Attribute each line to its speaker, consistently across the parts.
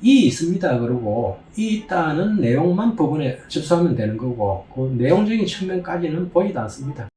Speaker 1: 이 있습니다 그러고 이 있다는 내용만 법원에 접수하면 되는 거고 그 내용적인 측면까지는 보이지 않습니다.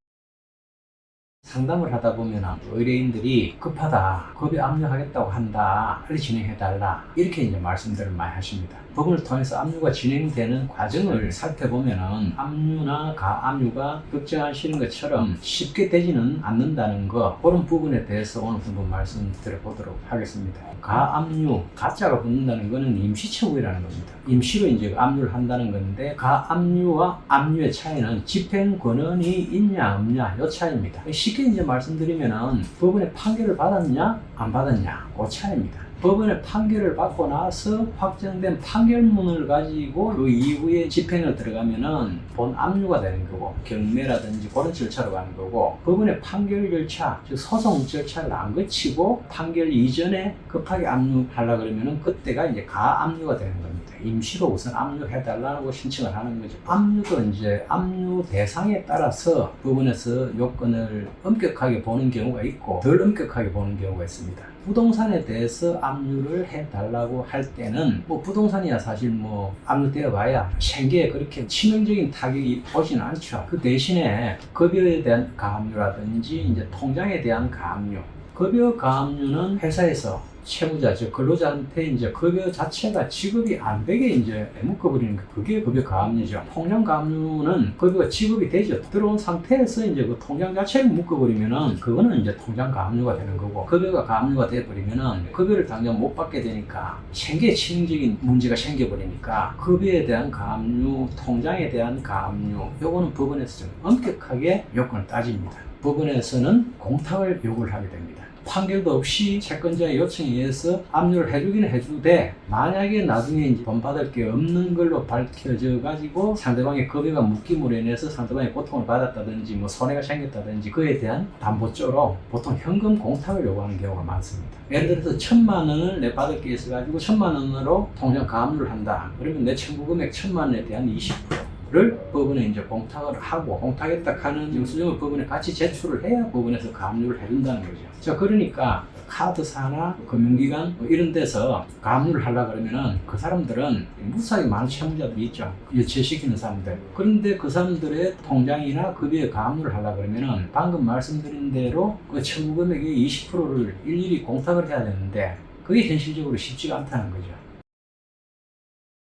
Speaker 1: 상담을 하다 보면 의뢰인들이 급하다, 급여 압류하겠다고 한다, 빨리 진행해달라 이렇게 이제 말씀들을 많이 하십니다. 법원을 통해서 압류가 진행되는 과정을 살펴보면 압류나 가압류가 걱정하시는 것처럼 쉽게 되지는 않는다는 거, 그런 부분에 대해서 오늘 한번 말씀드려보도록 하겠습니다. 가압류, 가짜가 붙는다는 것은 임시청구라는 겁니다. 임시로 이제 압류를 한다는 건데 가압류와 압류의 차이는 집행 권한이 있냐 없냐 이 차이입니다. 쉽게 이제 말씀드리면은 법원의 판결을 받았냐 안 받았냐 그 차이입니다. 법원의 판결을 받고 나서 확정된 판결문을 가지고 그 이후에 집행을 들어가면은 본 압류가 되는 거고 경매라든지 그런 절차로 가는 거고, 법원의 판결 절차, 즉 소송 절차를 안 거치고 판결 이전에 급하게 압류하려고 그러면은 그때가 이제 가압류가 되는 겁니다. 임시로 우선 압류해달라고 신청을 하는 거죠. 압류도 이제 압류 대상에 따라서 법원에서 요건을 엄격하게 보는 경우가 있고 덜 엄격하게 보는 경우가 있습니다. 부동산에 대해서 압류를 해달라고 할 때는 뭐 부동산이야 사실 뭐 압류되어 봐야 생계에 그렇게 치명적인 타격이 오지는 않죠. 그 대신에 급여에 대한 가압류라든지 이제 통장에 대한 가압류, 급여 가압류는 회사에서 채무자, 즉 근로자한테 이제 급여 자체가 지급이 안 되게 이제 묶어버리는 거, 그게 급여 가압류죠. 통장 가압류는 급여가 지급이 되죠. 들어온 상태에서 이제 그 통장 자체를 묶어버리면은 그거는 이제 통장 가압류가 되는 거고, 급여가 가압류가 돼버리면은 급여를 당장 못 받게 되니까 생계에 치명적인 문제가 생겨버리니까 급여에 대한 가압류, 통장에 대한 가압류, 요거는 법원에서 좀 엄격하게 요건을 따집니다. 법원에서는 공탁을 요구를 하게 됩니다. 판결도 없이 채권자의 요청에 의해서 압류를 해주기는 해주되 만약에 나중에 이제 돈 받을 게 없는 걸로 밝혀져 가지고 상대방의 급여가 묶임으로 인해서 상대방의 고통을 받았다든지 뭐 손해가 생겼다든지 그에 대한 담보조로 보통 현금 공탁을 요구하는 경우가 많습니다. 예를 들어서 1,000만 원을 내 받을 게 있어 가지고 1,000만 원으로 통장 가압류를 한다. 그러면 내 청구 금액 1,000만 원에 대한 20%를 법원에 이제 공탁을 하고, 공탁했다 하는 영수증을 법원에 같이 제출을 해야 법원에서 가압류를 해준다는 거죠. 자, 그러니까 카드사나 금융기관 뭐 이런 데서 가압류를 하려고 그러면은 그 사람들은 무수하게 많은 채무자들이 있죠. 예치시키는 사람들. 그런데 그 사람들의 통장이나 급여에 가압류를 하려고 그러면은 방금 말씀드린 대로 그 청구 금액의 20%를 일일이 공탁을 해야 되는데 그게 현실적으로 쉽지가 않다는 거죠.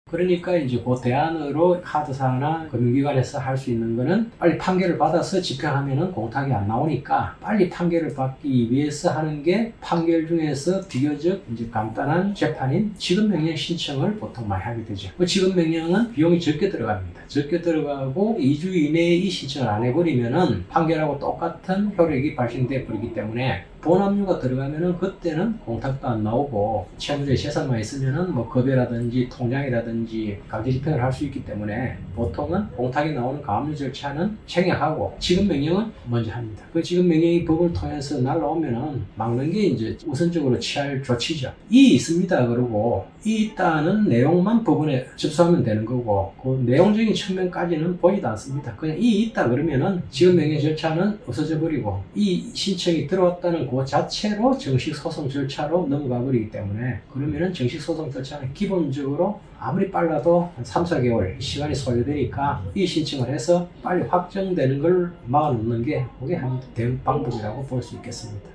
Speaker 1: 그러니까 이제 그 대안으로 카드사나 금융기관에서 할 수 있는 거는 빨리 판결을 받아서 집행하면은 공탁이 안 나오니까 빨리 판결을 받기 위해서 하는 게 판결 중에서 비교적 이제 간단한 재판인 지급명령 신청을 보통 많이 하게 되죠. 그 지급명령은 비용이 적게 들어갑니다. 적게 들어가고 2주 이내에 이 신청을 안 해버리면은 판결하고 똑같은 효력이 발생돼 버리기 때문에 본압류가 들어가면은 그때는 공탁도 안 나오고 채무자의 재산만 있으면은 뭐 급여라든지 통장이라든지 강제 집행을 할 수 있기 때문에 보통은 공탁이 나오는 가압류 절차는 생략하고 지급명령은 먼저 합니다. 그 지급명령이 법을 통해서 날라오면은 막는 게 이제 우선적으로 취할 조치죠. 이 있습니다 그러고 이 있다는 내용만 법원에 접수하면 되는 거고 그 내용적인 측면까지는 보이지 않습니다. 그냥 이 있다 그러면은 지급명령 절차는 없어져 버리고 이 신청이 들어왔다는 그 자체로 정식 소송 절차로 넘어가 버리기 때문에, 그러면은 정식 소송 절차는 기본적으로 아무리 빨라도 한 3, 4개월 시간이 소요되니까 이 신청을 해서 빨리 확정되는 걸 막아놓는 게 그게 한 대응 방법이라고 볼 수 있겠습니다.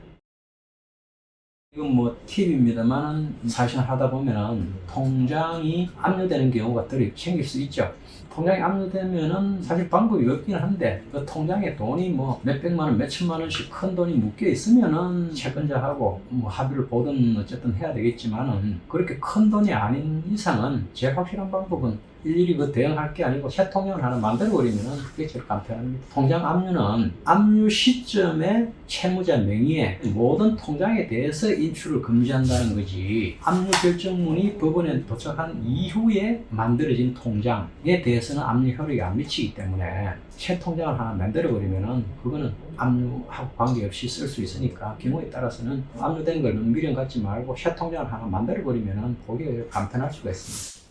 Speaker 1: 이건 뭐 팁입니다만 사실 하다 보면은 통장이 압류되는 경우가 덜 생길 수 있죠. 통장이 압류되면은 사실 방법이 없긴 한데 그 통장에 돈이 뭐 몇백만 원, 몇천만 원씩 큰 돈이 묶여 있으면은 채권자하고 뭐 합의를 보든 어쨌든 해야 되겠지만은 그렇게 큰 돈이 아닌 이상은 제일 확실한 방법은 일일이 그 대응할 게 아니고 새 통장을 하나 만들어버리면은 그게 제일 간편합니다. 통장 압류는 압류 시점에 채무자 명의의 모든 통장에 대해서 인출을 금지한다는 거지, 압류 결정문이 법원에 도착한 이후에 만들어진 통장에 대해서는 압류 효력이 안 미치기 때문에 새 통장을 하나 만들어버리면은 그거는 압류하고 관계없이 쓸 수 있으니까 경우에 따라서는 압류된 걸 미련 갖지 말고 새 통장을 하나 만들어버리면은 그게 간편할 수가 있습니다.